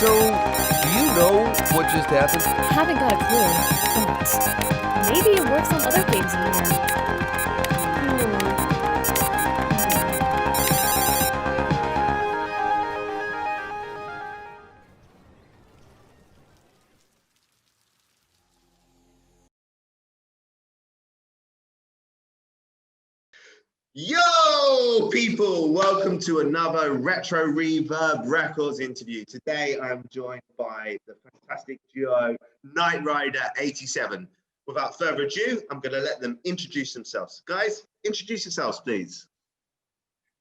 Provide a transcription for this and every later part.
So, do you know what just happened? Haven't got a clue, but maybe it works on other games in here. Yo, people, welcome to another Retro Reverb Records interview. Today, I'm joined by the fantastic duo Knight Rider 87. Without further ado, I'm going to let them introduce themselves. Guys, introduce yourselves, please.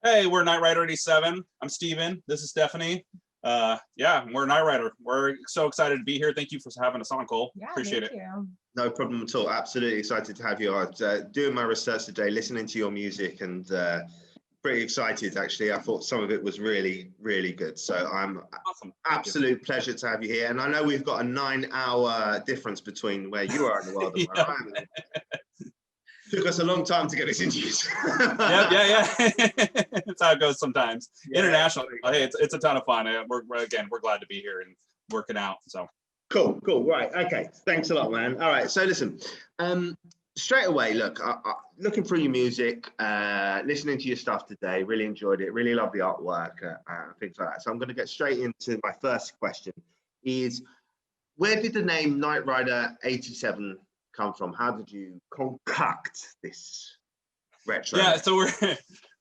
Hey, we're Knight Rider 87. I'm Steven. This is Stephanie. Yeah, we're Knight Rider. We're so excited to be here. Thank you for having us on, Cole. Yeah, appreciate it. You. No problem at all. Absolutely excited to have you. I was doing my research today, listening to your music, and pretty excited, actually. I thought some of it was really, really good. So I'm awesome. Absolute pleasure to have you here. And I know we've got a 9-hour difference between where you are in the world and where I am. Took us a long time to get this interview. yeah. That's how it goes sometimes. Yeah, International. Hey, it's a ton of fun. We're glad to be here and working out. So cool. Right. Okay. Thanks a lot, man. All right. So listen, straight away, look, looking through your music, listening to your stuff today, really enjoyed it. Really love the artwork, things like that. So I'm going to get straight into my first question is, where did the name Knight Rider 87 come from? How did you concoct this retro? Yeah, so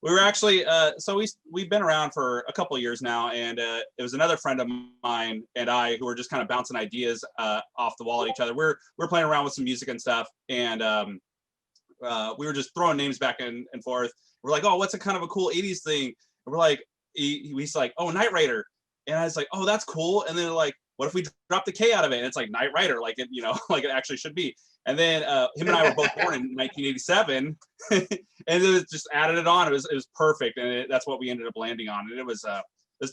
we were actually so we've been around for a couple of years now, and it was another friend of mine and I who were just kind of bouncing ideas off the wall at each other. We're playing around with some music and stuff, and we were just throwing names back and forth. We're like, oh, what's a kind of a cool 80s thing? And we're like, he's like, oh, Knight Rider, and I was like, oh, that's cool. And then like, what if we drop the K out of it? And it's like Knight Rider, like it, like it actually should be. And then him and I were both born in 1987, and it was just added it on. It was perfect, and that's what we ended up landing on. And it was a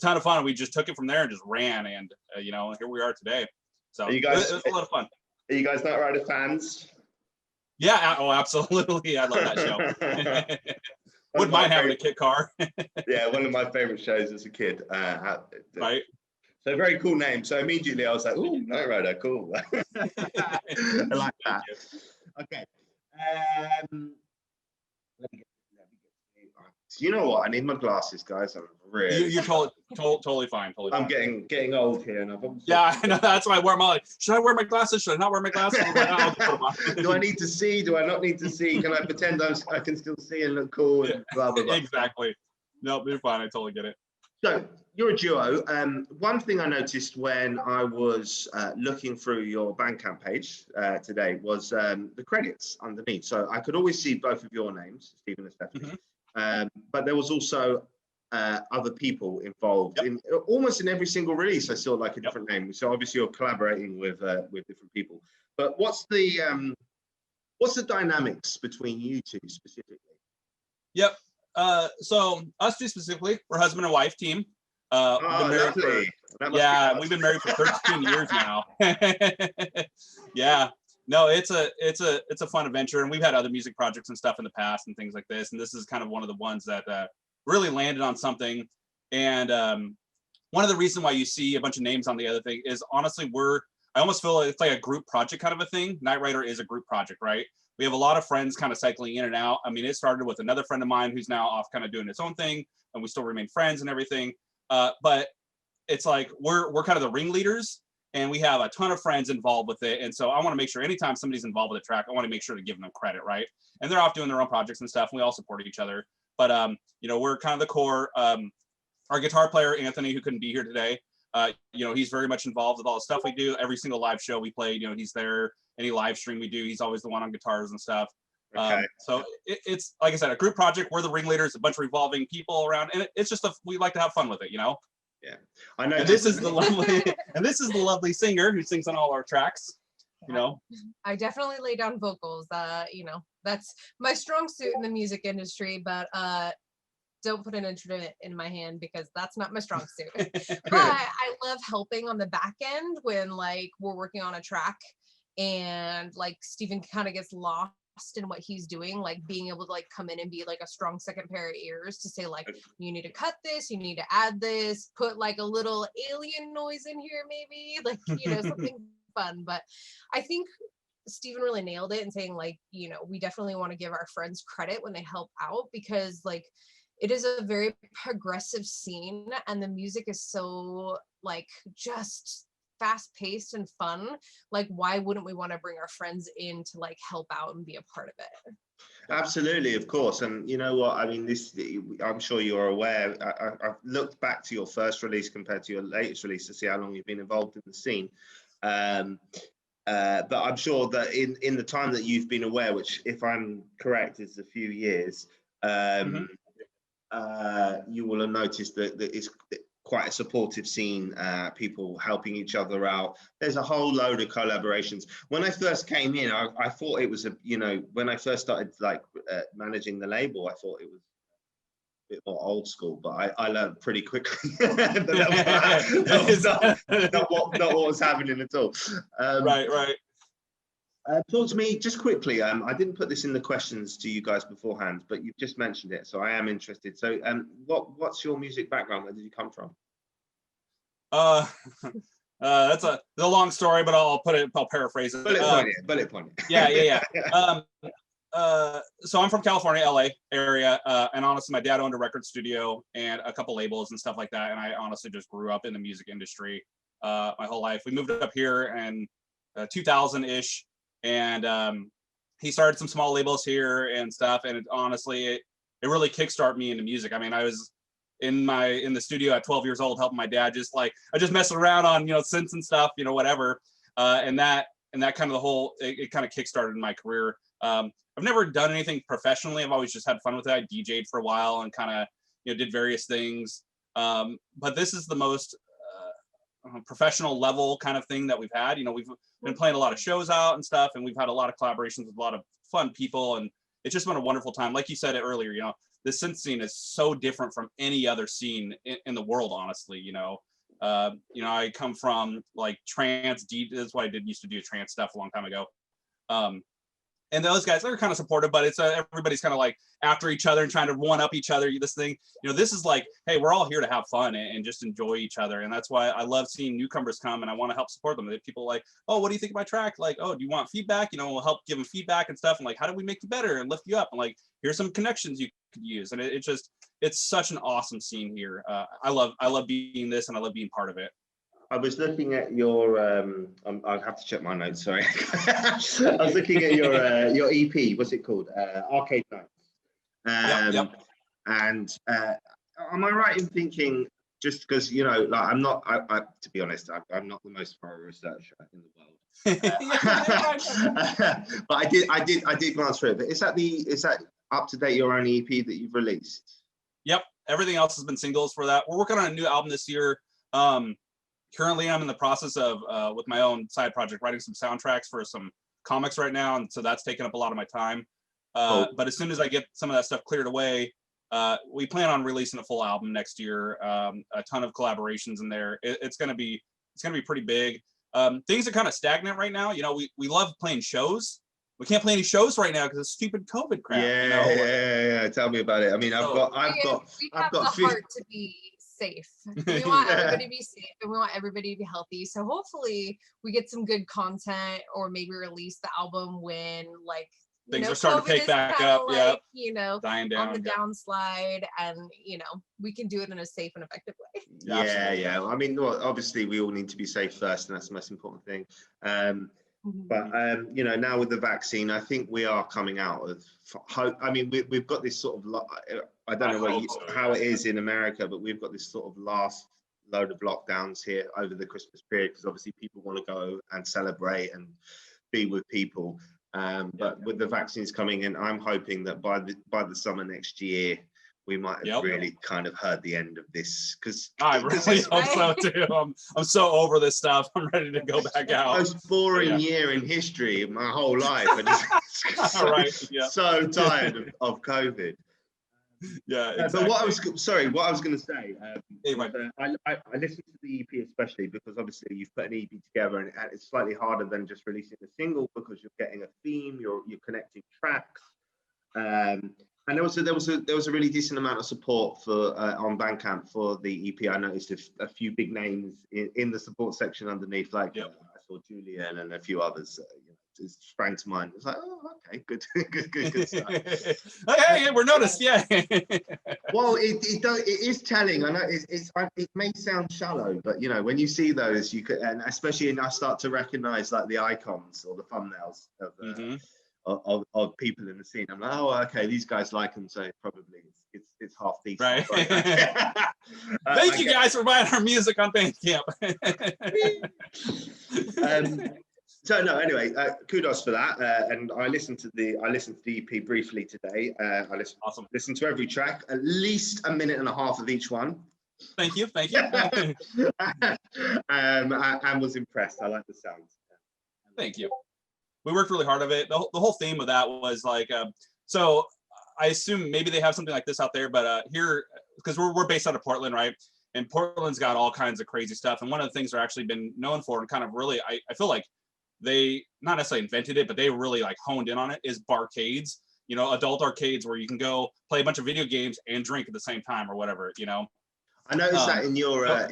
ton of fun. We just took it from there and just ran, and here we are today. So you guys, it was a lot of fun. Are you guys Knight Rider fans? Yeah, oh, absolutely. I love that show. Wouldn't mind having a kit car. Yeah, one of my favorite shows as a kid. Right. So very cool name. So immediately I was like, "Ooh, Knight Rider, cool." I like that. Okay. Let me get. You know what? I need my glasses, guys. I'm really. You're totally fine. Totally. I'm fine. getting old here, and I've. Yeah, I know. That's why I wear them all. Like, should I wear my glasses? Should I not wear my glasses? Like, oh, do I need to see? Do I not need to see? Can I pretend I can still see and look cool? And blah blah blah. Exactly. Nope, you're fine. I totally get it. So you're a duo. One thing I noticed when I was looking through your Bandcamp page today was the credits underneath. So I could always see both of your names, Stephen and Stephanie. Mm-hmm. But there was also other people involved in almost in every single release. I saw like a different name. So obviously you're collaborating with different people. But what's the dynamics between you two specifically? Yep. So us two specifically, we're husband and wife team. We've been married for 13 years now. Yeah, no, it's a fun adventure, and we've had other music projects and stuff in the past and things like this, and this is kind of one of the ones that really landed on something. And one of the reasons why you see a bunch of names on the other thing is honestly I almost feel like it's like a group project kind of a thing. Knight Rider is a group project, right? We have a lot of friends kind of cycling in and out. I mean, it started with another friend of mine who's now off kind of doing his own thing, and we still remain friends and everything. But it's like we're kind of the ringleaders, and we have a ton of friends involved with it. And so I want to make sure anytime somebody's involved with a track, I want to make sure to give them credit, right? And they're off doing their own projects and stuff, and we all support each other. But we're kind of the core. Our guitar player, Anthony, who couldn't be here today, he's very much involved with all the stuff we do. Every single live show we play, he's there. Any live stream we do, he's always the one on guitars and stuff. Okay. So it's like I said, a group project. We're the ringleaders, a bunch of revolving people around, and it's just we like to have fun with it, Yeah, I know. And this is the lovely singer who sings on all our tracks. I definitely lay down vocals. That's my strong suit in the music industry, but don't put an instrument in my hand because that's not my strong suit. But I love helping on the back end when like we're working on a track and like Stephen kind of gets lost in what he's doing, like being able to like come in and be like a strong second pair of ears to say like, you need to cut this, you need to add this, put like a little alien noise in here maybe, like, you know, something fun. But I think Stephen really nailed it in saying like, you know, we definitely want to give our friends credit when they help out, because like it is a very progressive scene and the music is so like just fast paced and fun. Like, why wouldn't we want to bring our friends in to like help out and be a part of it? Absolutely, of course. And you know what, I mean, this, I'm sure you're aware, I've looked back to your first release compared to your latest release to see how long you've been involved in the scene. But I'm sure that in the time that you've been aware, which if I'm correct is a few years, you will have noticed that it's quite a supportive scene, people helping each other out. There's a whole load of collaborations. When I first came in, I thought it was when I first started like managing the label, I thought it was a bit more old school, but I learned pretty quickly that was not what was happening at all. Right. Talk to me just quickly. I didn't put this in the questions to you guys beforehand, but you've just mentioned it, so I am interested. So, what's your music background? Where did you come from? That's a long story, but I'll paraphrase it. Bullet point it. Yeah. So I'm from California, LA area, and honestly, my dad owned a record studio and a couple labels and stuff like that. And I honestly just grew up in the music industry my whole life. We moved up here in 2000-ish. And he started some small labels here and stuff, and honestly it really kickstarted me into music. I mean, I was in the studio at 12 years old helping my dad, just messing around on synths and stuff, whatever, and that kind of the whole it kind of kickstarted my career. I've never done anything professionally. I've always just had fun with it. I DJ'd for a while and kind of did various things, but this is the most professional level kind of thing that we've had. We've been playing a lot of shows out and stuff, and we've had a lot of collaborations with a lot of fun people, and it's just been a wonderful time. Like you said it earlier, the synth scene is so different from any other scene in the world, honestly. I come from like trance, that's what I used to do trance stuff a long time ago. And those guys are kind of supportive, but it's everybody's kind of like after each other and trying to one up each other. This thing, this is like, hey, we're all here to have fun and just enjoy each other. And that's why I love seeing newcomers come, and I want to help support them. People like, oh, what do you think of my track? Like, oh, do you want feedback? We'll help give them feedback and stuff. And like, how do we make you better and lift you up? And like, here's some connections you could use. And it's such an awesome scene here. I love being this, and I love being part of it. I was looking at your, I'll have to check my notes, sorry. I was looking at your EP, what's it called? Arcade Nights. Yep. And am I right in thinking, just because, like I'm not, to be honest, I'm not the most thorough researcher in the world. But I did glance through it. But is that up to date, your own EP that you've released? Yep, everything else has been singles for that. We're working on a new album this year. Currently, I'm in the process of, with my own side project, writing some soundtracks for some comics right now, and so that's taken up a lot of my time. But as soon as I get some of that stuff cleared away, we plan on releasing a full album next year. A ton of collaborations in there. It's gonna be pretty big. Things are kind of stagnant right now. We love playing shows. We can't play any shows right now because of stupid COVID crap. Yeah. Tell me about it. I mean, I've got the heart to be safe. We want everybody to be safe, and we want everybody to be healthy. So hopefully we get some good content, or maybe release the album when like things are starting to pick back up. Dying down on the downslide, and we can do it in a safe and effective way. Yeah. I mean, obviously we all need to be safe first, and that's the most important thing. But now with the vaccine, I think we are coming out of hope. I mean, we've got this sort of, I don't know how it is in America, but we've got this sort of last load of lockdowns here over the Christmas period, because obviously people want to go and celebrate and be with people. But with the vaccines coming in, I'm hoping that by the summer next year, we might have really kind of heard the end of this, because I really hope so too. I'm so over this stuff. I'm ready to go back out. The most boring year in history of my whole life. I just so tired of COVID. Yeah, exactly. But what I was going to say, Hey, was, I listened to the EP especially because obviously you've put an EP together and it's slightly harder than just releasing a single because you're getting a theme, you're connecting tracks, and also there was a really decent amount of support for on Bandcamp for the EP. I noticed a few big names in the support section underneath, like I saw Julian and a few others. It sprang to mind. It's like, oh, okay, good, good stuff. Hey, we're noticed, yeah. Well, it is telling. I know it may sound shallow, but you know, when you see those, you could, and especially I start to recognize like the icons or the thumbnails of people in the scene. I'm like, oh, okay, these guys like them, so probably it's half decent. Right. Thank you guys for buying our music on Bandcamp. So no, anyway, kudos for that. And I listened to the EP briefly today. I listened to every track, at least a minute and a half of each one. Thank you. And was impressed. I like the sounds. Thank you. We worked really hard on it. The whole theme of that was like, so I assume maybe they have something like this out there, but here, because we're based out of Portland, right? And Portland's got all kinds of crazy stuff. And one of the things they're actually been known for and kind of really, I feel like they not necessarily invented it, but they really like honed in on it, is barcades, you know, adult arcades where you can go play a bunch of video games and drink at the same time or whatever, you know. I noticed that in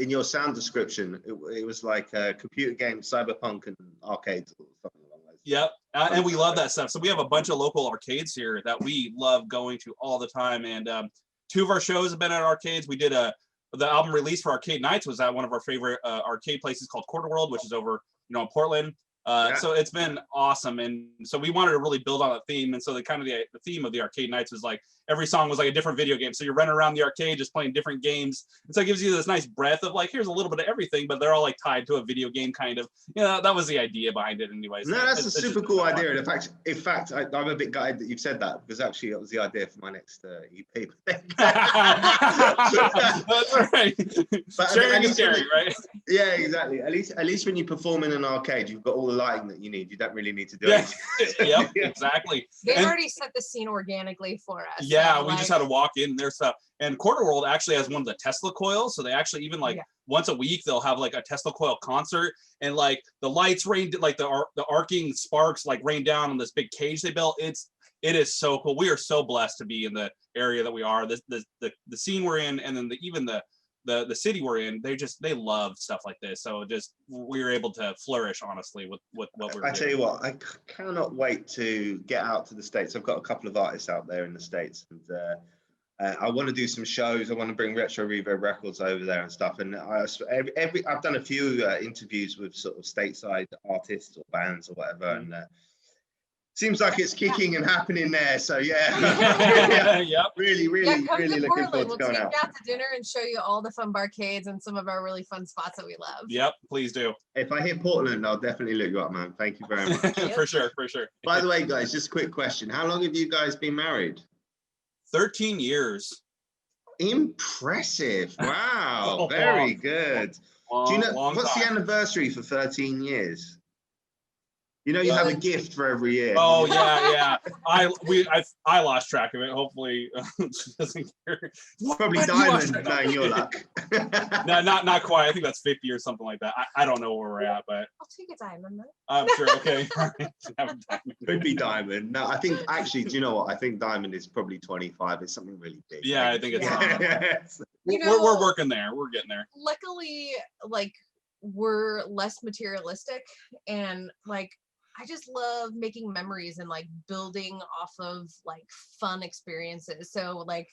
your sound description, it was like computer games, cyberpunk, and arcades or something along those. Yep, and we love that stuff. So we have a bunch of local arcades here that we love going to all the time. And 2 of our shows have been at arcades. We did the album release for Arcade Nights was at one of our favorite arcade places called Quarter World, which is over, you know, in Portland. So it's been awesome, and so we wanted to really build on a theme, and so the theme of the Arcade Nights was like every song was like a different video game, so you're running around the arcade just playing different games, and so it gives you this nice breadth of like, here's a little bit of everything, but they're all like tied to a video game kind of, you know. That was the idea behind it anyways. No, that's a super cool idea, and in fact I'm a bit gutted that you've said that, because actually that was the idea for my next EP. That's all right. But sharing is caring, right? Yeah, exactly. At least when you perform in an arcade, you've got all the lighting that you need. You don't really need to do anything. Yep, exactly. They've already set the scene organically for us. Yeah, so we just had to walk in their stuff. And Quarter World actually has one of the Tesla coils, so they actually even like once a week they'll have like a Tesla coil concert, and like the lights rain, like the arcing sparks like rain down on this big cage they built. It is so cool. We are so blessed to be in the area that we are. The scene we're in, and then even the city we're in, they love stuff like this. So just we were able to flourish honestly with what we're doing. I tell you what, I cannot wait to get out to the States. I've got a couple of artists out there in the States, and I want to do some shows. I want to bring RetroReverbRecords over there and stuff. And I've done a few interviews with sort of stateside artists or bands or whatever, and seems like it's kicking and happening there. So really looking forward to going out. We'll take you out to dinner and show you all the fun barcades and some of our really fun spots that we love. Yep, please do. If I hit Portland, I'll definitely look you up, man. Thank you very much. For sure. By the way, guys, just a quick question. How long have you guys been married? 13 years. Impressive. Wow. Very good. Do you know what's the anniversary for 13 years? You know, you have a gift for every year. Oh yeah. I lost track of it. Hopefully, she doesn't care. Probably diamond, knowing your luck. No, not quite. I think that's 50 or something like that. I don't know where we're at, but I'll take a diamond then. I'm sure. Okay. Could be diamond. No, I think actually, do you know what? I think diamond is probably 25. It's something really big. Yeah, I think it's. You know, we're working there. We're getting there. Luckily, like we're less materialistic, and like I just love making memories and like building off of like fun experiences. So like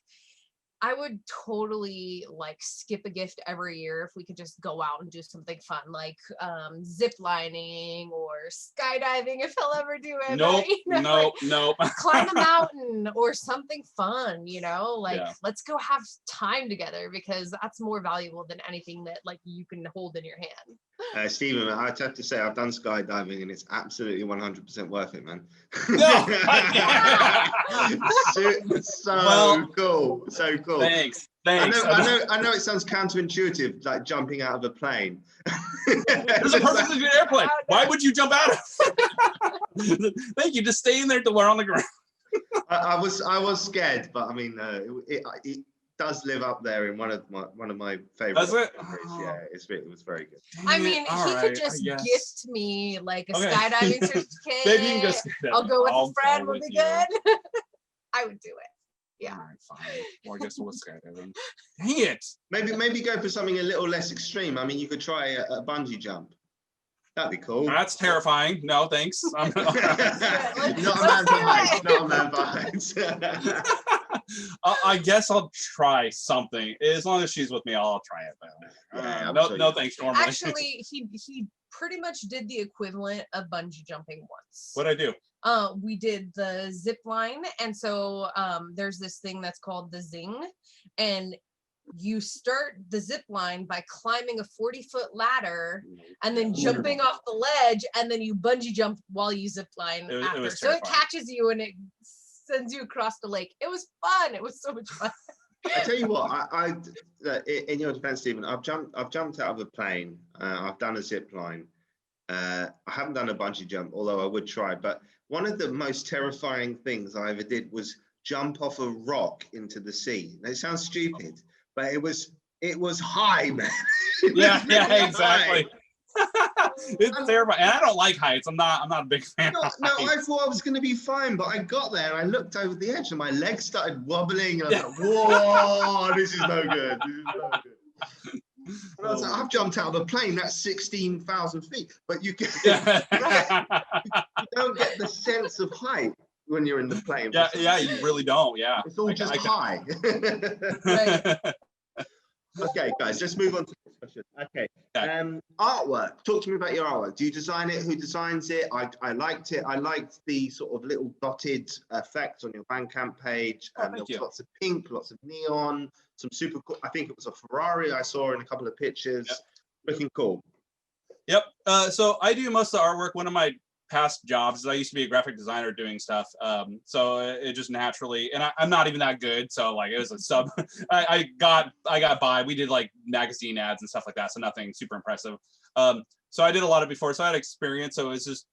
I would totally like skip a gift every year if we could just go out and do something fun, like zip lining or skydiving if he'll ever do it. Nope, you know, nope. Climb a mountain or something fun, you know, like let's go have time together, because that's more valuable than anything that like you can hold in your hand. Stephen, I have to say I've done skydiving and it's absolutely 100% worth it, man. No. Cool. So cool. Thanks. I know it sounds counterintuitive, like jumping out of a plane. There's a perfectly good airplane. Why would you jump out of it? Thank you. Just stay in there till we're on the ground. I was scared, but I mean, it does live up there in one of my favorite. Does it? Yeah, it was very good. I Dang it. mean, All he right, could just I guess. gift me like a Okay. skydiving certificate. Maybe you can just. I'll go with I'll a friend. go Would with be you. good. I would do it. Yeah. All right, fine. Well, I guess we'll skydiving. Dang it! Maybe go for something a little less extreme. I mean, you could try a bungee jump. That'd be cool. That's terrifying. No, thanks. I'm Not a man for heights. Not a man for heights. I guess I'll try something. As long as she's with me, I'll try it. Yeah, I'm no, sure no, you- thanks. Normally, Actually, he pretty much did the equivalent of bungee jumping once. what'd I do? We did the zip line, and so there's this thing that's called the zing, and you start the zip line by climbing a 40-foot ladder and then jumping off the ledge, and then you bungee jump while you zip line It after. was So it terrifying. catches you and it sends you across the lake. It was fun. It was so much fun. I tell you what, I in your defense, Stephen, I've jumped out of a plane. I've done a zip line. I haven't done a bungee jump, although I would try. But one of the most terrifying things I ever did was jump off a rock into the sea. Now, it sounds stupid, but it was high, man. It was Yeah, really high. exactly. It's terrifying, and I don't like heights. I'm not a big fan. No, of I heights. thought I was going to be fine, but I got there and I looked over the edge and my legs started wobbling. And I was like, whoa, this is no good. This is no good. And I was like, I've jumped out of a plane, that's 16,000 feet. But you don't get the sense of height when you're in the plane. yeah, you really don't. Yeah. It's all just high. Right. Okay, guys, let's move on to the discussion. Okay. Artwork. Talk to me about your artwork. Do you design it? Who designs it? I liked it. I liked the sort of little dotted effects on your Bandcamp page. There was lots of pink, lots of neon, some super cool. I think it was a Ferrari I saw in a couple of pictures. Yep. Looking cool. Yep. So I do most of the artwork. One of my past jobs, I used to be a graphic designer doing stuff. So it just naturally, and I'm not even that good. So like it was a sub. I got by. We did like magazine ads and stuff like that. So nothing super impressive. So I did a lot of before. So I had experience. So it's just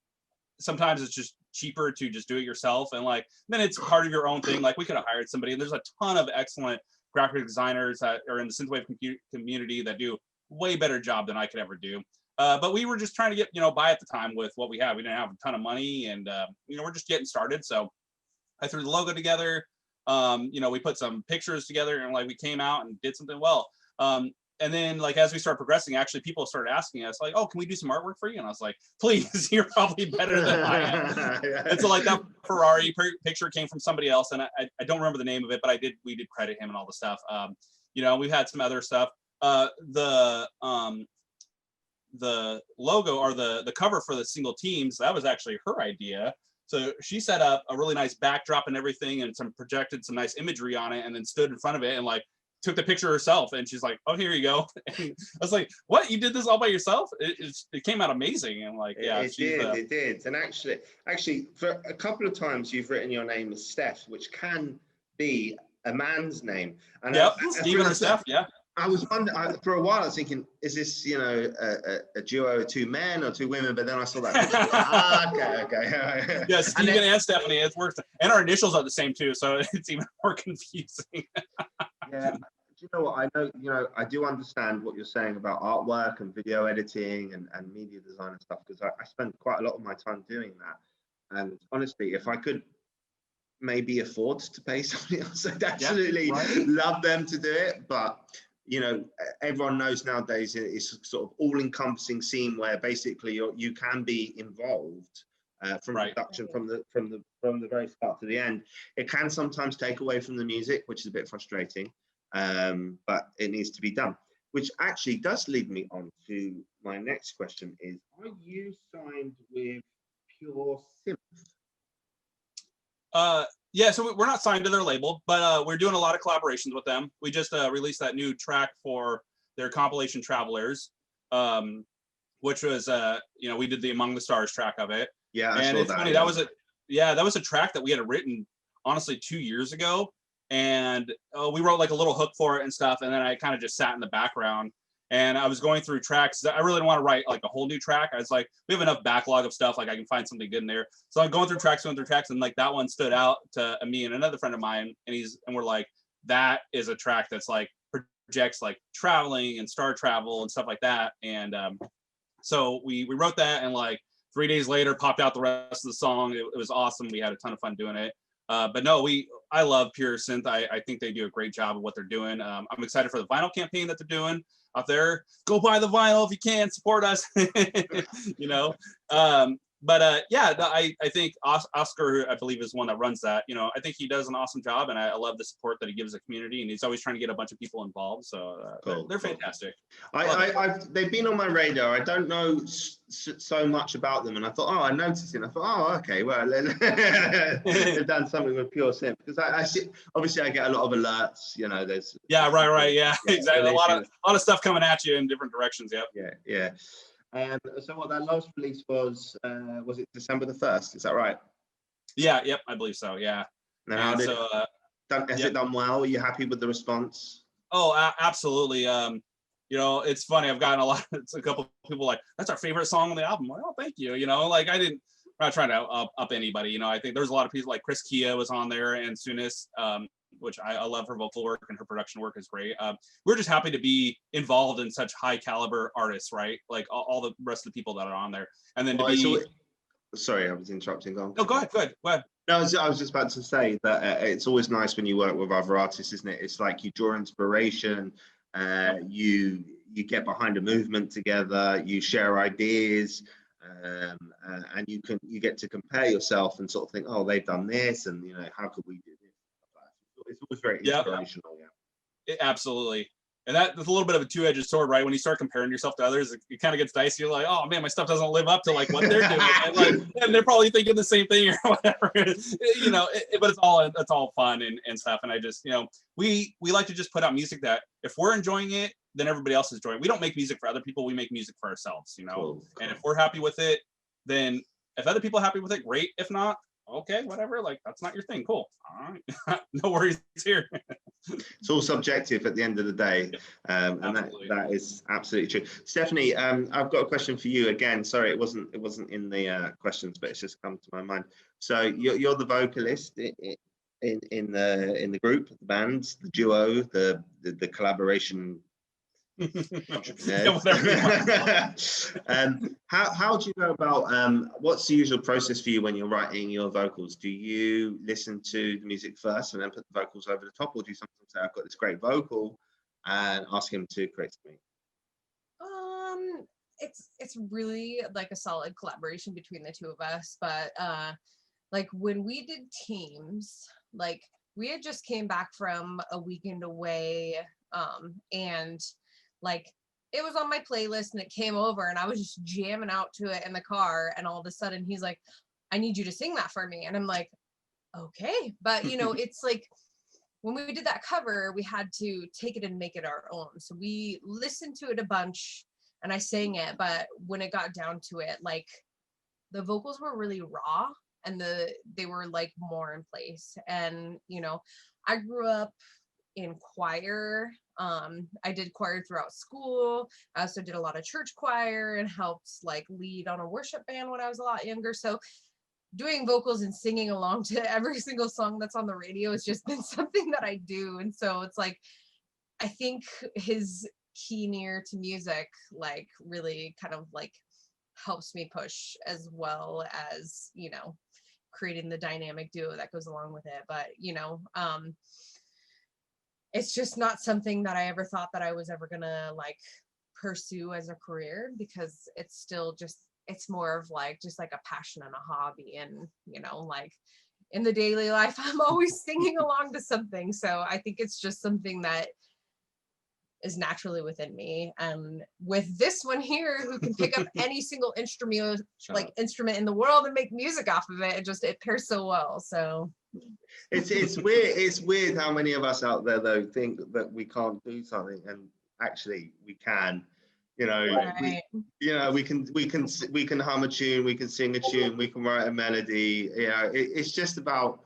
sometimes it's just cheaper to just do it yourself. And like then it's part of your own thing. Like we could have hired somebody. And there's a ton of excellent graphic designers that are in the synthwave community that do way better job than I could ever do. But we were just trying to get, by at the time with what we had. We didn't have a ton of money and, we're just getting started. So I threw the logo together. We put some pictures together and like we came out and did something well. And then like, as we started progressing, actually people started asking us like, oh, can we do some artwork for you? And I was like, please, you're probably better than I am. And so like that Ferrari picture came from somebody else. And I don't remember the name of it, but we did credit him and all the stuff. We've had some other stuff. The logo or the cover for the single teams, that was actually her idea. So she set up a really nice backdrop and everything and projected some nice imagery on it and then stood in front of it and like took the picture herself. And she's like, oh, here you go. And I was like, what, you did this all by yourself? It came out amazing. And like, yeah, it did. And actually for a couple of times you've written your name as Steph, which can be a man's name. And yep, Stephen or Steph, yeah. I was wondering, for a while I was thinking, is this, a duo of two men or two women? But then I saw that picture. Okay. Yeah, Stephen and Stephanie, it works. And our initials are the same too, so it's even more confusing. Yeah. Do you know what? I do understand what you're saying about artwork and video editing and media design and stuff, because I spent quite a lot of my time doing that. And honestly, if I could maybe afford to pay somebody else, I'd absolutely love them to do it. But everyone knows nowadays it's sort of all-encompassing scene where basically you can be involved from production from the very start to the end. It can sometimes take away from the music, which is a bit frustrating, but it needs to be done. Which actually does lead me on to my next question: is are you signed with Pure Synth? Yeah, so we're not signed to their label, but we're doing a lot of collaborations with them. We just released that new track for their compilation Travelers, which was, we did the Among the Stars track of it. Yeah, and it's funny, that was a track that we had written, honestly, 2 years ago. And we wrote like a little hook for it and stuff. And then I kind of just sat in the background. And I was going through tracks. I really didn't want to write like a whole new track. I was like, we have enough backlog of stuff. Like I can find something good in there. So I'm going through tracks, and like that one stood out to me and another friend of mine. And we're like, that is a track that's like projects like traveling and star travel and stuff like that. And so we wrote that, and like 3 days later popped out the rest of the song. It was awesome. We had a ton of fun doing it. But no, I love Pure Synth. I think they do a great job of what they're doing. I'm excited for the vinyl campaign that they're doing out there. Go buy the vinyl if you can, support us. You know. Yeah, I think Oscar, who I believe is one that runs that, you know, I think he does an awesome job, and I love the support that he gives the community, and he's always trying to get a bunch of people involved. So they're fantastic. They've been on my radar. I don't know so much about them, and I thought, oh, I noticed it. And I thought, oh, okay, well, they've done something with Pure Synth, because I see, obviously I get a lot of alerts. You know, there's right, yeah, exactly. A lot of stuff coming at you in different directions. Yep. Yeah. So what that last release was it December the 1st? Is that right? Yeah, yep, I believe so. Yeah. And has it done well? Are you happy with the response? Oh, absolutely. You know, it's funny. I've gotten a couple of people like, that's our favorite song on the album. Well, thank you. You know, like I'm not trying to up anybody. You know, I think there's a lot of people like Chris Kia was on there, and Sunis, which I love her vocal work, and her production work is great. We're just happy to be involved in such high caliber artists, right? Like all the rest of the people that are on there. And then sorry, I was interrupting. Go on. No, go ahead. No, I was just about to say that it's always nice when you work with other artists, isn't it? It's like you draw inspiration, you get behind a movement together, you share ideas, and you get to compare yourself and sort of think, oh, they've done this, and you know, how could we do this? It's always very inspirational. Absolutely. And that's a little bit of a two-edged sword, right? When you start comparing yourself to others, it kind of gets dicey. You're like, oh man, my stuff doesn't live up to like what they're doing, and they're probably thinking the same thing or whatever. You know, but it's all fun and stuff. And I just, you know, we like to just put out music that if we're enjoying it, then everybody else is enjoying it. We don't make music for other people. We make music for ourselves. You know, cool. And if we're happy with it, then if other people are happy with it, great. If not, okay, whatever, like that's not your thing, cool, all right. No worries here. It's all subjective at the end of the day. And that is absolutely true. Stephanie, I've got a question for you again. Sorry, it wasn't in the questions, but it's just come to my mind. So you're the vocalist in the group, the band, the duo, the collaboration. How do you go about what's the usual process for you when you're writing your vocals? Do you listen to the music first and then put the vocals over the top, or do you sometimes say, I've got this great vocal, and ask him to create something? It's really like a solid collaboration between the two of us, but like when we did Teams, like we had just came back from a weekend away, and like it was on my playlist and it came over and I was just jamming out to it in the car, and all of a sudden he's like, I need you to sing that for me. And I'm like, okay. But you know, it's like when we did that cover, we had to take it and make it our own. So we listened to it a bunch and I sang it, but when it got down to it, like the vocals were really raw and they were like more in place. And you know, I grew up in choir. I did choir throughout school. I also did a lot of church choir and helped like lead on a worship band when I was a lot younger. So doing vocals and singing along to every single song that's on the radio has just been something that I do. And so it's like, I think his keen ear to music like really kind of like helps me push, as well as, you know, creating the dynamic duo that goes along with it. But you know, it's just not something that I ever thought that I was ever gonna like pursue as a career, because it's still just, it's more of like just like a passion and a hobby. And you know, like in the daily life I'm always singing along to something, so I think it's just something that is naturally within me. And with this one here, who can pick up any single instrument in the world and make music off of it, it pairs so well. So it's weird how many of us out there though think that we can't do something, and actually we can. You know, right. we can hum a tune, we can sing a tune, we can write a melody. You know, it's just about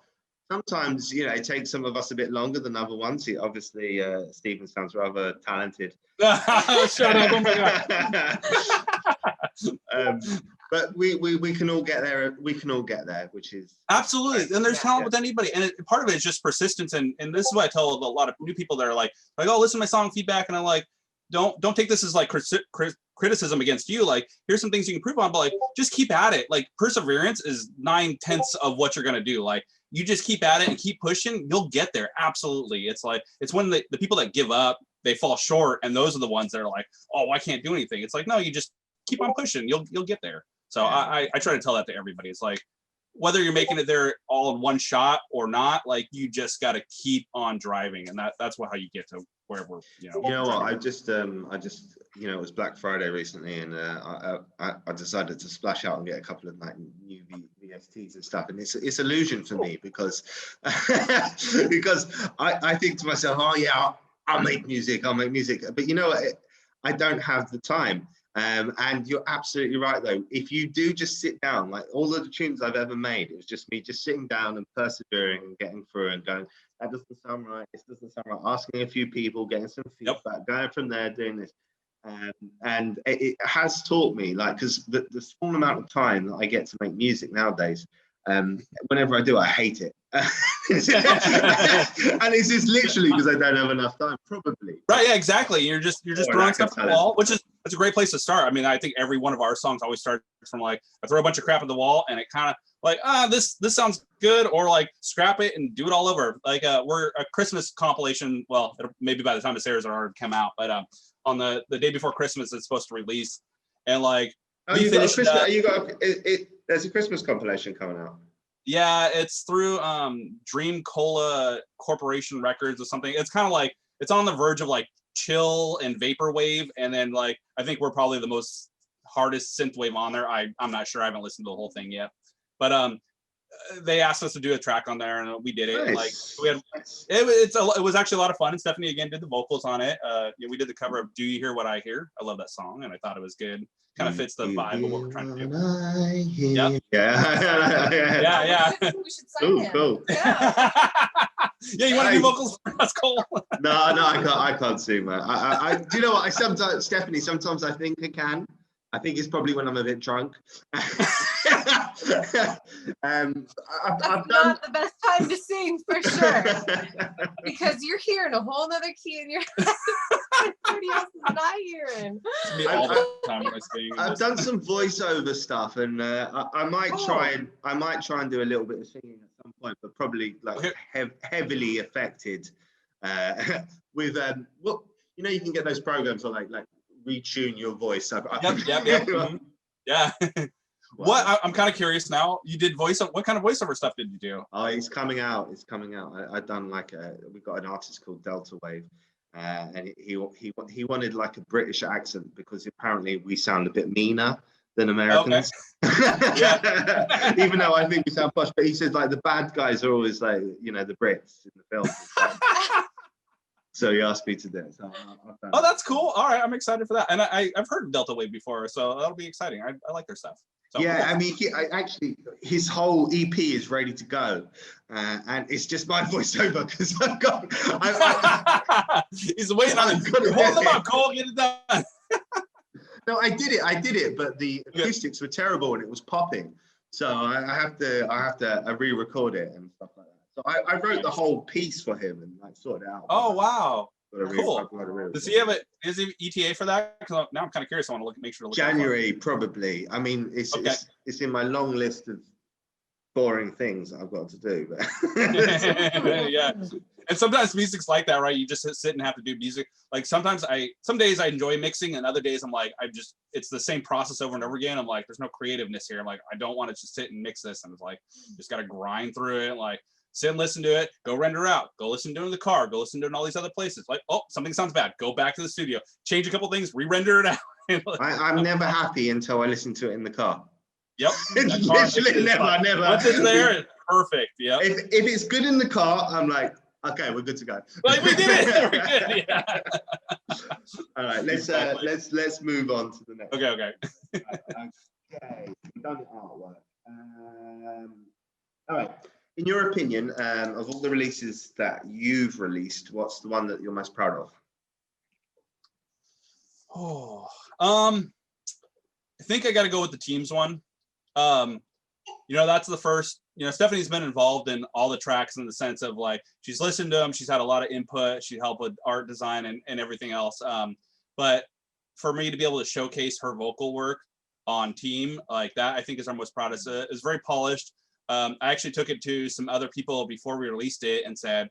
sometimes, you know, it takes some of us a bit longer than other ones. Obviously, Stephen sounds rather talented. Shut up! Oh my god. But we can all get there. We can all get there, which is Absolutely. And there's talent with anybody. And part of it is just persistence. And this is what I tell a lot of new people that are like, oh, listen to my song feedback. And I'm like, don't take this as like criticism against you. Like, here's some things you can improve on, but like, just keep at it. Like, perseverance is 9/10 of what you're going to do. Like, you just keep at it and keep pushing, you'll get there. Absolutely. It's like, it's when the people that give up, they fall short. And those are the ones that are like, oh, I can't do anything. It's like, no, you just keep on pushing. You'll get there. So I try to tell that to everybody. It's like, whether you're making it there all in one shot or not, like, you just got to keep on driving. And that's how you get to where we're, You know what? I just, you know, it was Black Friday recently, and I decided to splash out and get a couple of like new VSTs and stuff. And it's illusion for me because because I think to myself, oh yeah, I'll make music. But you know what? I don't have the time. And you're absolutely right though. If you do just sit down, like all of the tunes I've ever made, it was just me just sitting down and persevering and getting through and going, that doesn't sound right, this doesn't sound right, asking a few people, getting some feedback, going from there, doing this. And it has taught me, like, because the small amount of time that I get to make music nowadays, whenever I do, I hate it. And it's just literally because I don't have enough time, probably. Right, yeah, exactly. You're just throwing stuff at the wall, which is, it's a great place to start. I mean, I think every one of our songs always starts from like, I throw a bunch of crap at the wall and it kind of like, this sounds good, or like scrap it and do it all over. Like we're a Christmas compilation. Well, maybe by the time this airs, it'll already come out. But on the day before Christmas, it's supposed to release. And like, there's a Christmas compilation coming out. Yeah, it's through Dream Cola Corporation Records or something. It's kind of like, it's on the verge of like chill and vaporwave, and then like, I think we're probably the most hardest synthwave on there. I'm not sure, I haven't listened to the whole thing yet, but they asked us to do a track on there and we did it. Nice. And like, it was actually a lot of fun, and Stephanie again did the vocals on it. We did the cover of Do You Hear What I Hear? I love that song and I thought it was good. Kind of fits the vibe of what we're trying to do. Yep. Yeah. We should sign Cool. Yeah. Yeah, you want to do vocals? That's cool. No, I can't sing, man. I do you know what? Stephanie, sometimes I think I can. I think it's probably when I'm a bit drunk. That's I've not the best time to sing, for sure. Because you're hearing a whole nother key in your head. Everybody else is not hearing. Me all the time when I sing. I've done some voiceover stuff, and I might try and do a little bit of singing at some point, but probably like heavily affected with well, you know, you can get those programs that like retune your voice. Yep. Mm-hmm. Yeah. Wow. What I'm kind of curious now. You did voiceover. What kind of voiceover stuff did you do? Oh, it's coming out. I've done like we've got an artist called Delta Wave, and he wanted like a British accent because apparently we sound a bit meaner than Americans. Okay. Even though I think we sound posh, but he says like the bad guys are always like, you know, the Brits in the film. So he asked me to do it. So oh, that's cool. All right, I'm excited for that. And I've heard of Delta Wave before, so that'll be exciting. I like their stuff. So, yeah, I mean, actually, his whole EP is ready to go, and it's just my voiceover because I've got. He's waiting on it. Hold them up, Cole. Get it done. No, I did it, but the acoustics were terrible and it was popping. So I have to re-record it and stuff like that. So I wrote the whole piece for him and like sorted it out. Oh wow. Cool. Does he have is he ETA for that? Because now I'm kind of curious. I want to make sure to look. January probably. I mean, it's in my long list of boring things I've got to do. But yeah. And sometimes music's like that, right? You just sit and have to do music. Like some days I enjoy mixing, and other days I'm like, it's the same process over and over again. I'm like, there's no creativeness here. I'm like, I don't want to just sit and mix this. And it's like, just got to grind through it. Like, sit and listen to it, go render out, go listen to it in the car, go listen to it in all these other places. Like, oh, something sounds bad. Go back to the studio, change a couple things, re-render it out. I'm never happy until I listen to it in the car. Yep. Literally never. Once it's there, it's perfect. Yep. If it's good in the car, I'm like, okay, we're good to go. Like, we did it. We're good. Yeah. All right, let's move on to the next. Okay. Okay, we've done the artwork. All right. In your opinion, of all the releases that you've released, what's the one that you're most proud of? Oh, I think I got to go with the Teams one. You know, that's the first, you know, Stephanie's been involved in all the tracks in the sense of like, she's listened to them. She's had a lot of input. She helped with art design and everything else. But for me to be able to showcase her vocal work on Team like that, I think is our most proudest. It's very polished. I actually took it to some other people before we released it and said,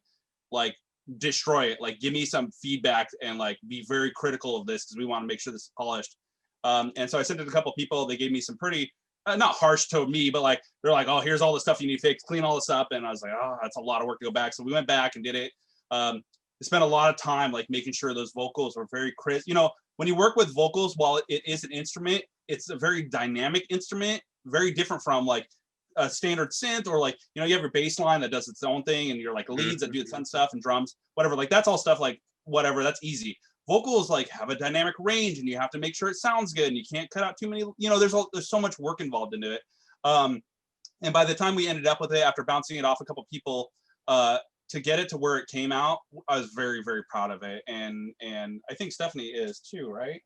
like, destroy it. Like, give me some feedback and like be very critical of this because we want to make sure this is polished. And so I sent it to a couple of people. They gave me some pretty, not harsh to me, but like, they're like, oh, here's all the stuff you need to fix, clean all this up. And I was like, oh, that's a lot of work to go back. So we went back and did it. I spent a lot of time like making sure those vocals were very crisp. You know, when you work with vocals, while it is an instrument, it's a very dynamic instrument, very different from like a standard synth, or like, you know, you have your bass line that does its own thing and you're like leads that do its own stuff and drums, whatever, like that's all stuff like whatever, that's easy. Vocals like have a dynamic range and you have to make sure it sounds good and you can't cut out too many, you know, there's so much work involved into it. And by the time we ended up with it, after bouncing it off a couple people, to get it to where it came out, I was very, very proud of it. And I think Stephanie is too, right?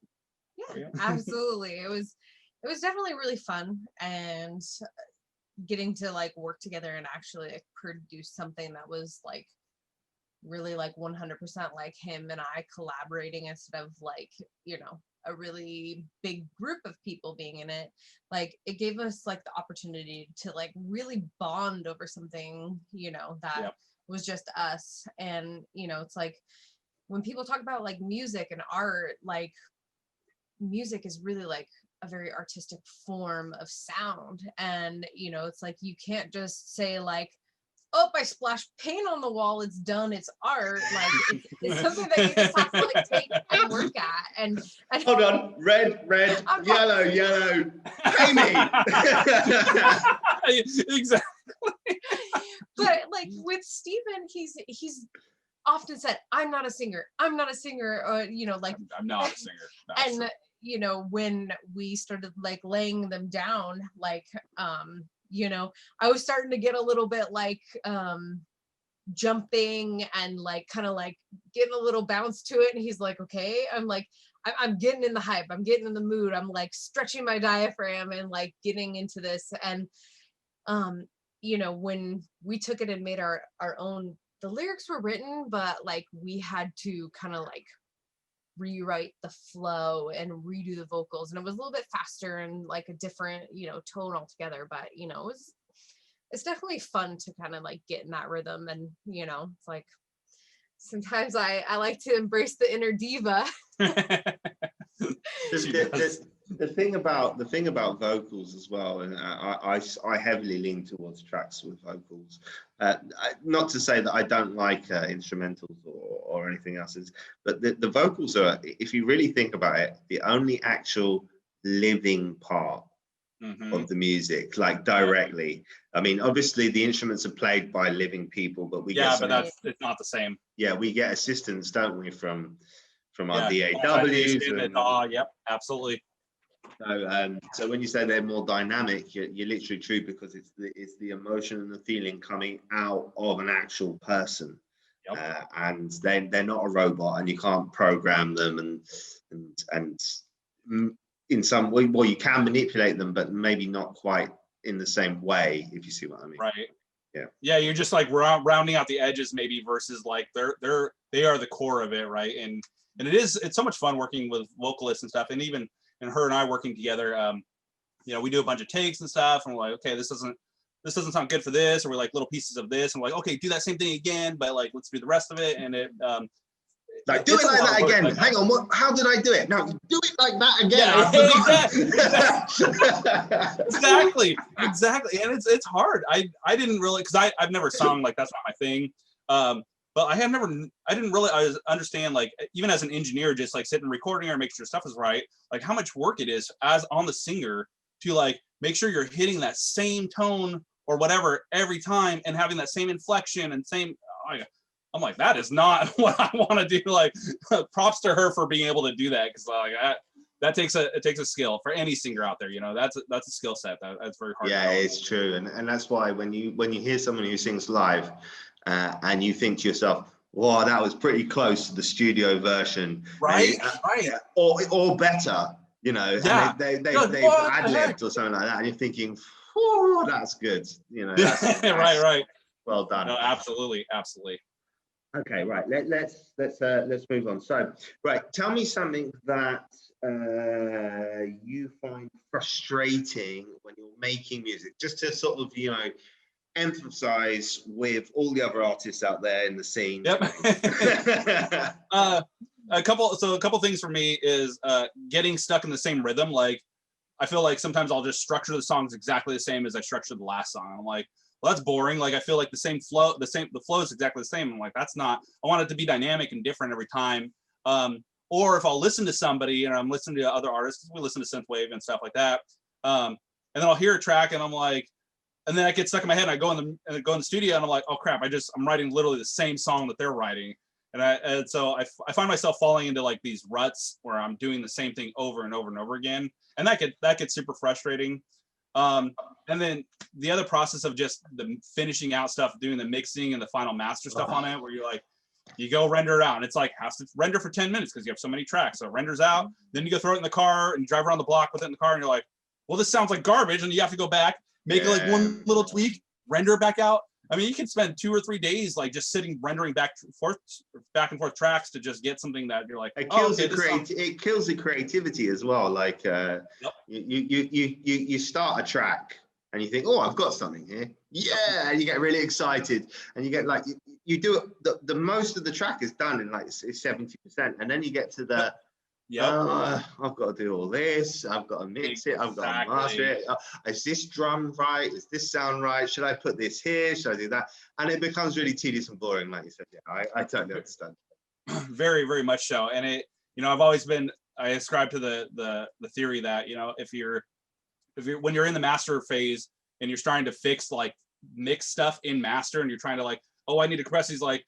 Yeah, absolutely. It was definitely really fun, and getting to like work together and actually like produce something that was like really like 100% like him and I collaborating instead of like, you know, a really big group of people being in it. Like it gave us like the opportunity to like really bond over something, you know, that was just us. And, you know, it's like when people talk about like music and art, like music is really like a very artistic form of sound. And, you know, it's like you can't just say like, oh, I splashed paint on the wall, it's done, it's art. Like it's something that you just have to like take and work at. And Hold on, red, yellow, pay me. Exactly. But like with Steven, he's often said, I'm not a singer, or you know, like I'm not a singer. And true. You know, when we started like laying them down, like you know, I was starting to get a little bit like jumping and like kind of like getting a little bounce to it. And he's like, okay. I'm like, I'm getting in the hype. I'm getting in the mood. I'm like stretching my diaphragm and like getting into this. And, you know, when we took it and made our own, the lyrics were written, but like we had to kind of like rewrite the flow and redo the vocals, and it was a little bit faster and like a different, you know, tone altogether. But you know, it's definitely fun to kind of like get in that rhythm. And you know, it's like sometimes I like to embrace the inner diva. The thing about vocals as well, and I heavily lean towards tracks with vocals. Not to say that I don't like instrumentals or anything else, but the vocals are, if you really think about it, the only actual living part of the music, like directly. I mean, obviously the instruments are played by living people, but it's not the same. Yeah, we get assistance, don't we, from our DAWs. Yep, absolutely. So when you say they're more dynamic, you're literally true, because it's the emotion and the feeling coming out of an actual person. Yep. And they're not a robot, and you can't program them, and in some way, well, you can manipulate them, but maybe not quite in the same way, if you see what I mean. Right. Yeah, you're just like rounding out the edges maybe, versus like they are the core of it, right? And it's so much fun working with vocalists and stuff, and even and her and I working together. You know, we do a bunch of takes and stuff, and we're like, okay, this doesn't sound good for this, or we're like little pieces of this, and we're like, okay, do that same thing again, but like let's do the rest of it. And it like do it like that again. Like, hang on, how did I do it? No, do it like that again. Exactly. And it's hard. I didn't really, because I've never sung, like that's not my thing. But I didn't really understand, like, even as an engineer, just like sitting and recording or making sure stuff is right, like how much work it is as on the singer to like make sure you're hitting that same tone or whatever every time and having that same inflection and same. I'm like, that is not what I want to do. Like, props to her for being able to do that, because like that takes a skill for any singer out there. You know, that's a skill set that's very hard. Yeah, to it's true, and that's why when you hear someone who sings live, and you think to yourself, "Wow, that was pretty close to the studio version," right, yeah, or better, you know, yeah. and they've What the heck? ad-libbed or something like that, and you're thinking, "Oh, that's good," you know, that's right. well done. No, absolutely. Okay, right. Let's move on. So, right, tell me something that you find frustrating when you're making music, just to sort of, you know, emphasize with all the other artists out there in the scene. Yep. A couple things for me is getting stuck in the same rhythm. Like, I feel like sometimes I'll just structure the songs exactly the same as I structured the last song. I'm like, well, that's boring. Like, I feel like the flow is exactly the same. I'm like, that's not, I want it to be dynamic and different every time. Or if I'll listen to somebody and I'm listening to other artists, we listen to synthwave and stuff like that. And then I'll hear a track and I'm like, and then I get stuck in my head and I go in the studio and I'm like, oh crap, I'm writing literally the same song that they're writing. And so I find myself falling into like these ruts where I'm doing the same thing over and over and over again. And that gets super frustrating. And then the other process of just the finishing out stuff, doing the mixing and the final master stuff on it, where you're like, you go render it out and it's like, has to render for 10 minutes because you have so many tracks. So it renders out, then you go throw it in the car and drive around the block with it in the car and you're like, well, this sounds like garbage. And you have to go back, make it like one little tweak, render it back out. I mean, you can spend 2 or 3 days like just sitting rendering back and forth tracks to just get something that you're like, it kills it kills the creativity as well. Like you start a track and you think, oh, I've got something here. Yeah, and you get really excited and you get like you do it. The most of the track is done in like 70%, and then you get to the I've got to do all this. I've got to mix it. I've got to master it. Is this drum right? Is this sound right? Should I put this here? Should I do that? And it becomes really tedious and boring, like you said. Yeah, I totally understand. Very, very much so. And it, you know, I ascribe to the theory that, you know, if you're when you're in the master phase and you're starting to fix like mix stuff in master and you're trying to like, oh, I need to compress these, like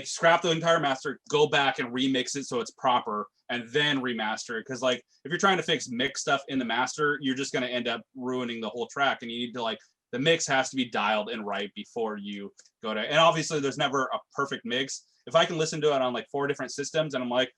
scrap the entire master, go back and remix it so it's proper, and then remaster it. Because like if you're trying to fix mix stuff in the master, you're just going to end up ruining the whole track. And you need to like, the mix has to be dialed in right before you go to, and obviously there's never a perfect mix. If I can listen to it on like 4 different systems and I'm like,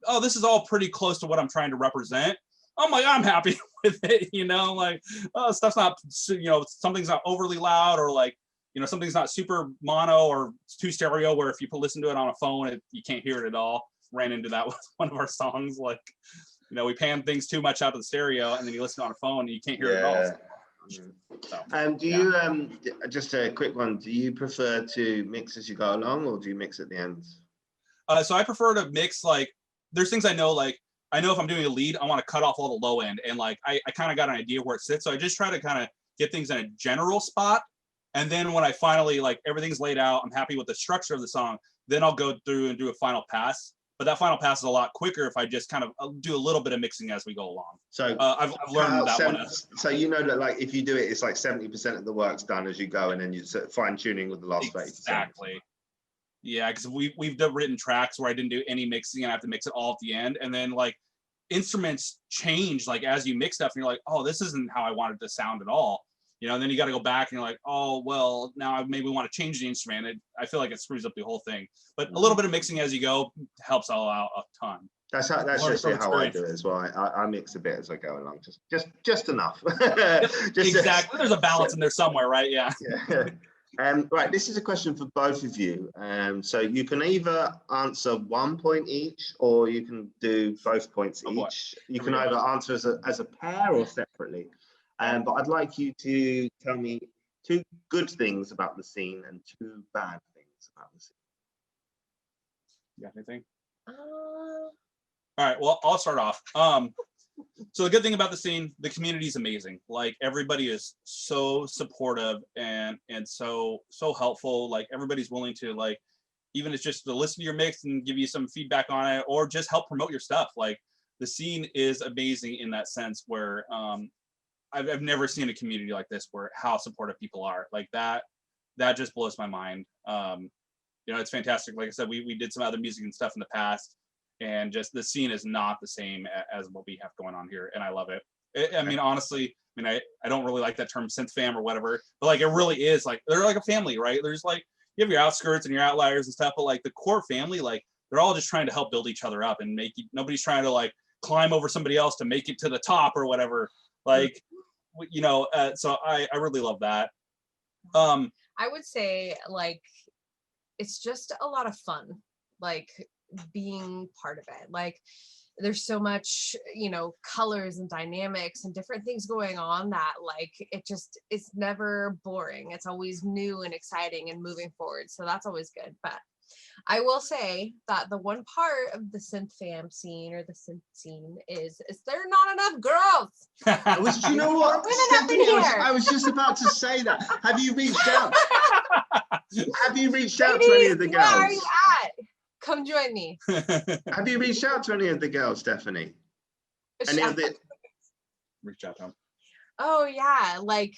oh, this is all pretty close to what I'm trying to represent, I'm like, I'm happy with it, you know, like, oh, stuff's not, you know, something's not overly loud, or like, you know, something's not super mono or too stereo, where if you listen to it on a phone, you can't hear it at all. Ran into that with one of our songs. Like, you know, we pan things too much out of the stereo, and then you listen on a phone and you can't hear it at all. So, do you just a quick one? Do you prefer to mix as you go along, or do you mix at the end? So I prefer to mix. Like, there's things I know. Like, I know if I'm doing a lead, I want to cut off all the low end, and like I kind of got an idea where it sits. So I just try to kind of get things in a general spot. And then when I finally, like, everything's laid out, I'm happy with the structure of the song, then I'll go through and do a final pass. But that final pass is a lot quicker if I just kind of do a little bit of mixing as we go along. So I've learned that one. So you know that like if you do it, it's like 70% of the work's done as you go, and then you fine tuning with the last 30%. Exactly. Yeah, because we've written tracks where I didn't do any mixing and I have to mix it all at the end. And then like instruments change like as you mix stuff, and you're like, oh, this isn't how I wanted to sound at all. You know, and then you got to go back and you're like, oh, well, now I maybe want to change the instrument. I feel like it screws up the whole thing. But a little bit of mixing as you go helps all out a ton. That's just how I do it as well. I mix a bit as I go along, just enough. Exactly. There's a balance in there somewhere, right? Yeah. Right. This is a question for both of you. So you can either answer 1 point each, or you can do both points each. You can either answer as a pair or separately. But I'd like you to tell me 2 good things about the scene and 2 bad things about the scene. You got anything? All right, well, I'll start off. So the good thing about the scene, the community is amazing. Like, everybody is so supportive and so helpful. Like, everybody's willing to, like, even if it's just to listen to your mix and give you some feedback on it, or just help promote your stuff. Like, the scene is amazing in that sense, where I've never seen a community like this, where how supportive people are. Like, that just blows my mind. You know, it's fantastic. Like I said, we did some other music and stuff in the past, and just the scene is not the same as what we have going on here, and I love it. I mean, honestly, I don't really like that term synth fam or whatever, but like it really is like they're like a family, right? There's like you have your outskirts and your outliers and stuff, but like the core family, like they're all just trying to help build each other up and make it, nobody's trying to like climb over somebody else to make it to the top or whatever. Like, you know, so I really love that. I would say like it's just a lot of fun, like being part of it. Like there's so much, you know, colors and dynamics and different things going on that like it's never boring. It's always new and exciting and moving forward. So that's always good. But I will say that the one part of the synth fam scene or the synth scene is there are not enough girls. Do you know what, Stephanie, I was just about to say that. Have you reached out? Have you reached out to any of the girls? Where are you at? Come join me. Have you reached out to any of the girls, Stephanie? Any of the... Reach out to them. Oh yeah, like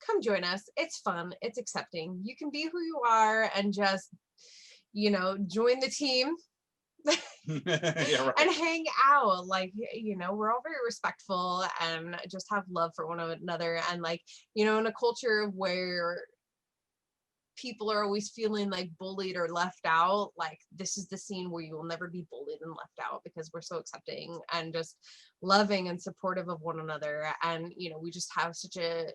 come join us. It's fun. It's accepting. You can be who you are and just, you know, join the team. Yeah, right. And hang out. Like, you know, we're all very respectful and just have love for one another. And like, you know, in a culture where people are always feeling like bullied or left out, like this is the scene where you will never be bullied and left out because we're so accepting and just loving and supportive of one another. And you know, we just have such a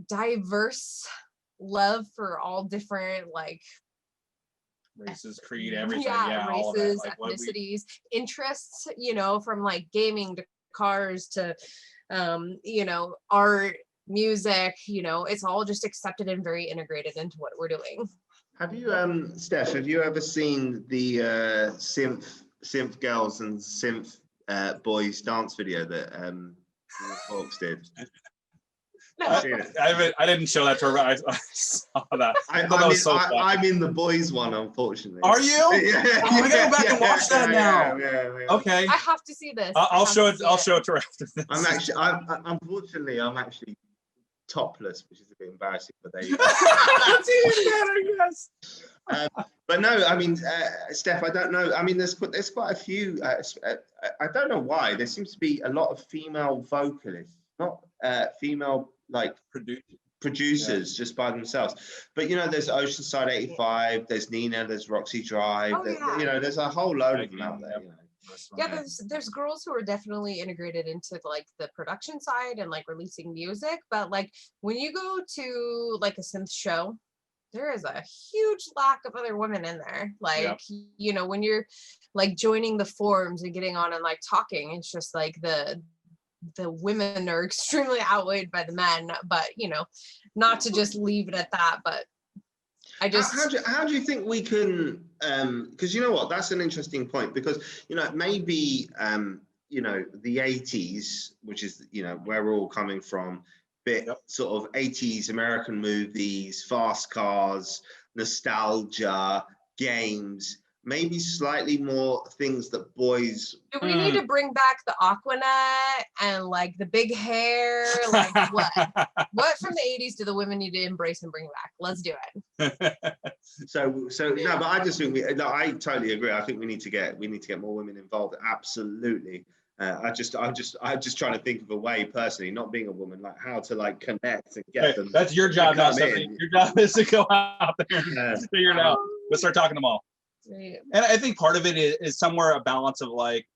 diverse love for all different like races, creed, everything. Yeah, all races, of it. Like, ethnicities, interests, you know, from like gaming to cars to you know, art, music, you know, it's all just accepted and very integrated into what we're doing. Have you, Steph, have you ever seen the synth girls and synth boys dance video that Hawks did? No. I didn't show that to her, but I saw that. I'm in the boys one, unfortunately. Are you? Yeah. Oh, I gotta go back and watch that now. Yeah. Okay. I have to see this. I'll show it. I'll show it to her after this. Unfortunately, I'm actually topless, which is a bit embarrassing, but there you go. That's even better, yes. But no, I mean, Steph, I don't know. I mean, there's quite a few. I don't know why. There seems to be a lot of female vocalists, not female like producers just by themselves. But you know, there's Oceanside 85, there's Nina, there's Roxy Drive. You know, there's a whole load of them out there. You know. Yeah, there's girls who are definitely integrated into like the production side and like releasing music, but like when you go to like a synth show, there is a huge lack of other women in there. Like, you know, when you're like joining the forums and getting on and like talking, it's just like the women are extremely outweighed by the men. But you know, not to just leave it at that, but I just how do you think we can because you know what, that's an interesting point, because you know, maybe you know, the 80s, which is, you know, where we're all coming from, bit sort of 80s American movies, fast cars, nostalgia, games, maybe slightly more things that boys. Do we need to bring back the Aquanet and like the big hair? Like what from the 80s do the women need to embrace and bring back? Let's do it. So no, but I just think I totally agree. I think we need to get more women involved. Absolutely. I'm just trying to think of a way personally, not being a woman, like how to like connect and get them. That's your job now, Stephanie. Your job is to go out there and figure it out. Let's start talking to them all. Right. And I think part of it is somewhere a balance of like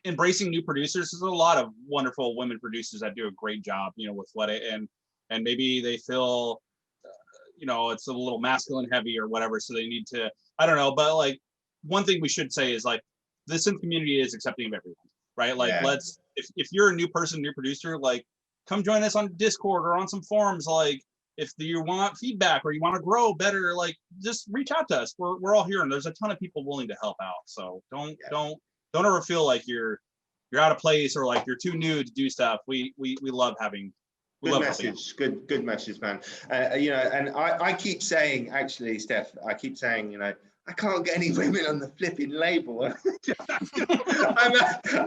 embracing new producers. There's a lot of wonderful women producers that do a great job, you know, with what it and maybe they feel, you know, it's a little masculine heavy or whatever, so they need to, I don't know. But like one thing we should say is like the synth community is accepting of everyone, right? Like let's if you're a new person, new producer, like come join us on Discord or on some forums. Like if you want feedback or you want to grow better, like just reach out to us. We're all here, and there's a ton of people willing to help out. So don't ever feel like you're out of place or like you're too new to do stuff. We love having. Good message. Good message, man. You know, and I keep saying, actually, Steph, you know, I can't get any women on the flipping label.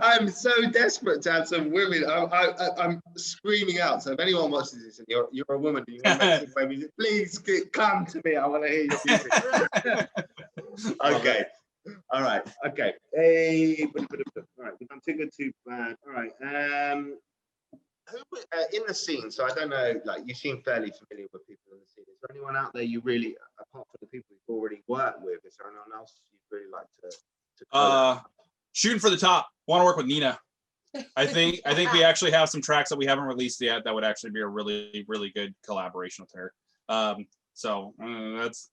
I'm so desperate to have some women. I'm screaming out. So if anyone watches this and you're a woman, you want to make some music, please come to me. I want to hear your music. Okay. All right. Okay. Hey. All right. We've done too good, too bad. All right. Who in the scene? So I don't know. Like, you seem fairly familiar with people in the scene. Is there anyone out there you really, apart from the people you've already worked with, is there anyone else you'd really like to Shooting for the top. Want to work with Nina. I think we actually have some tracks that we haven't released yet that would actually be a really, really good collaboration with her. That's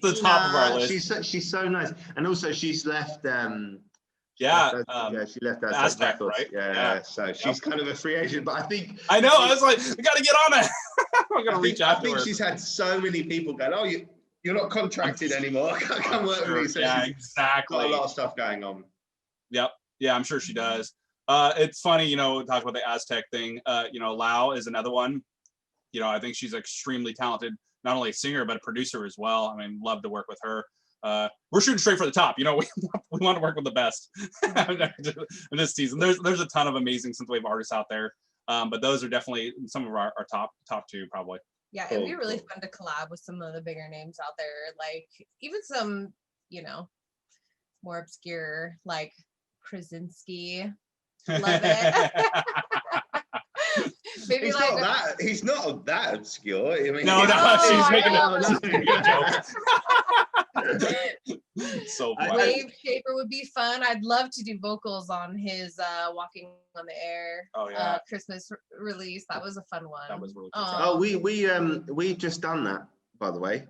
the top of our list. She's so nice, and also she's left. She left Aztec, Records. right? Yeah. So she's kind of a free agent, but I think I know. I was like, we got to get on it. I'm gonna reach out to her. I think she's had so many people going, "Oh, you're not contracted anymore. Come work with me." So yeah, she's exactly. got a lot of stuff going on. Yep. Yeah, I'm sure she does. It's funny, talk about the Aztec thing. Lau is another one. I think she's extremely talented, not only a singer but a producer as well. I mean, love to work with her. We're shooting straight for the top. We want to work with the best in this season. There's a ton of amazing synthwave artists out there, but those are definitely some of our top two probably. Yeah, it'd be really fun to collab with some of the bigger names out there, like even some, more obscure, like Krasinski. Love it. Maybe he's not that obscure. I mean, no, she's making a joke. So Wave Shaper would be fun. I'd love to do vocals on his Walking on the Air Christmas release. That was a fun one. That was really cool. We've just done that, by the way.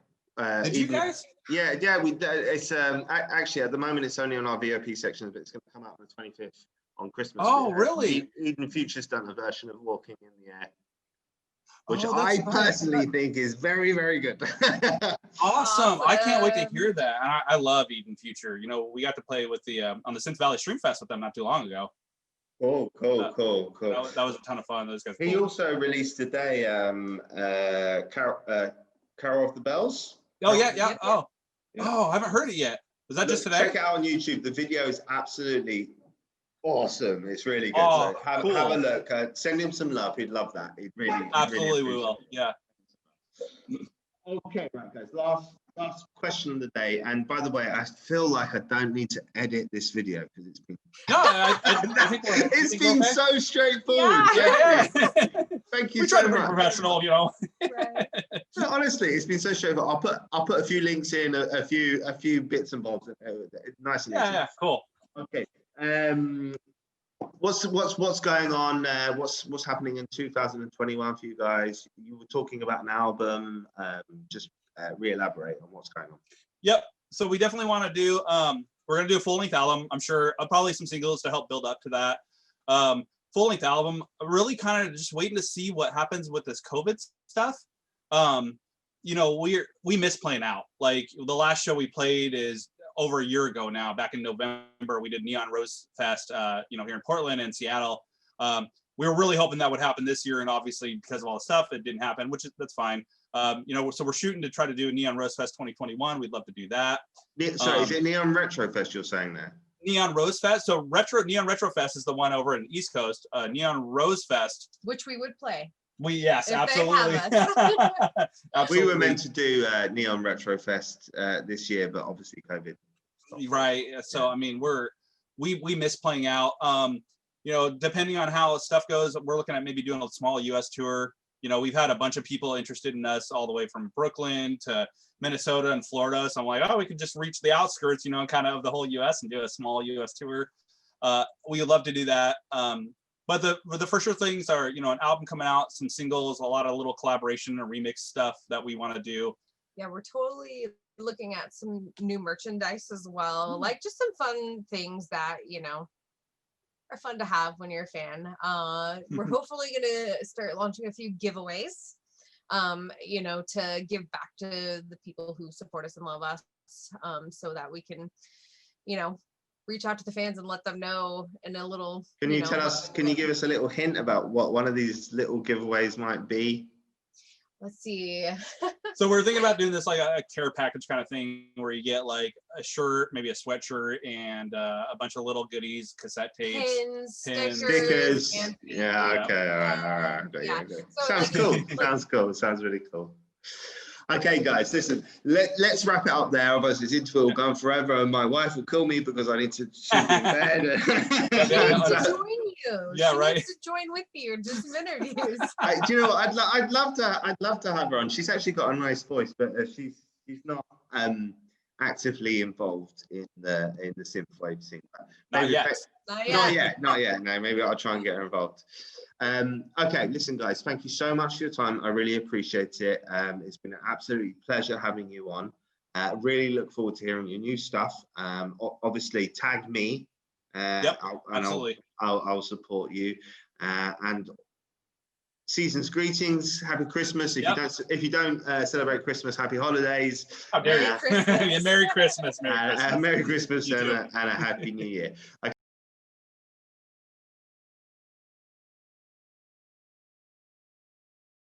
Did you guys? Yeah. It's actually at the moment it's only on our VOP sections, but it's going to come out on the 25th on Christmas. Oh, really? Eden Future's done a version of Walking in the Air, which I personally think is very, very good. Awesome. I can't wait to hear that. I love Eden Future. We got to play with the on the Synth Valley Stream Fest with them not too long ago. Cool. That was a ton of fun. Those guys. He also released today Carol of the Bells. Oh, yeah. Oh, I haven't heard it yet. Was that just today? Check it out on YouTube. The video is absolutely awesome. It's really good. Oh, so have a look. Send him some love. He'd love that. He'd really absolutely we will. Yeah. Okay, right, guys. Last question of the day. And by the way, I feel like I don't need to edit this video because it's been I think it's been so straightforward. Yeah. Thank you we so try to be much. professional, Right. No, honestly, it's been so straightforward. I'll put a few links in, a few bits and bobs. Nice and easy. Yeah, cool. Okay. What's going on? What's happening in 2021 for you guys? You were talking about an album. Just re-elaborate on what's going on. Yep. So we definitely want to do. We're gonna do a full-length album. I'm sure probably some singles to help build up to that. Full-length album. Really kind of just waiting to see what happens with this COVID stuff. We miss playing out. Like the last show we played is over a year ago now. Back in November, we did Neon Rose Fest, here in Portland and Seattle. We were really hoping that would happen this year, and obviously because of all the stuff, it didn't happen, that's fine. So we're shooting to try to do Neon Rose Fest 2021. We'd love to do that. Sorry, is it Neon Retro Fest you're saying there? Neon Rose Fest. So Neon Retro Fest is the one over in the East Coast. Neon Rose Fest, which we would play. Yes, if absolutely. We were meant to do Neon Retro Fest this year, but obviously COVID. Right. So I mean, we miss playing out. Depending on how stuff goes, we're looking at maybe doing a small US tour. We've had a bunch of people interested in us all the way from Brooklyn to Minnesota and Florida. So I'm like, we could just reach the outskirts, kind of the whole US and do a small US tour. We would love to do that. But the for sure things are, an album coming out, some singles, a lot of little collaboration and remix stuff that we want to do. Yeah, we're totally looking at some new merchandise as well, like just some fun things that, are fun to have when you're a fan. We're hopefully going to start launching a few giveaways, to give back to the people who support us and love us, so that we can, reach out to the fans and let them know in a little. Can you give us a little hint about what one of these little giveaways might be? Let's see. So we're thinking about doing this like a care package kind of thing where you get like a shirt, maybe a sweatshirt, and a bunch of little goodies, cassette tapes, pins, stickers. And yeah. Okay. All right. Yeah. Sounds cool. Sounds cool. Sounds really cool. Okay, guys, listen. Let's wrap it up there. Otherwise, this interview will go on forever, and my wife will kill me because I need to shoot in bed. Join you. Yeah, She right. needs to join with you or do some interviews. Do you know what? I'd love to have her on. She's actually got a nice voice, but she's not actively involved in the synthwave scene. Not yet. Not yet. No, maybe I'll try and get her involved. Okay, listen, guys, thank you so much for your time. I really appreciate it. It's been an absolute pleasure having you on. Really look forward to hearing your new stuff. Obviously, tag me. Yep, absolutely. I'll support you. And season's greetings. Happy Christmas. If you don't celebrate Christmas, happy holidays. How dare you? Merry Christmas. Yeah, Merry Christmas. Merry Christmas. Merry Christmas You and a happy New Year. Okay.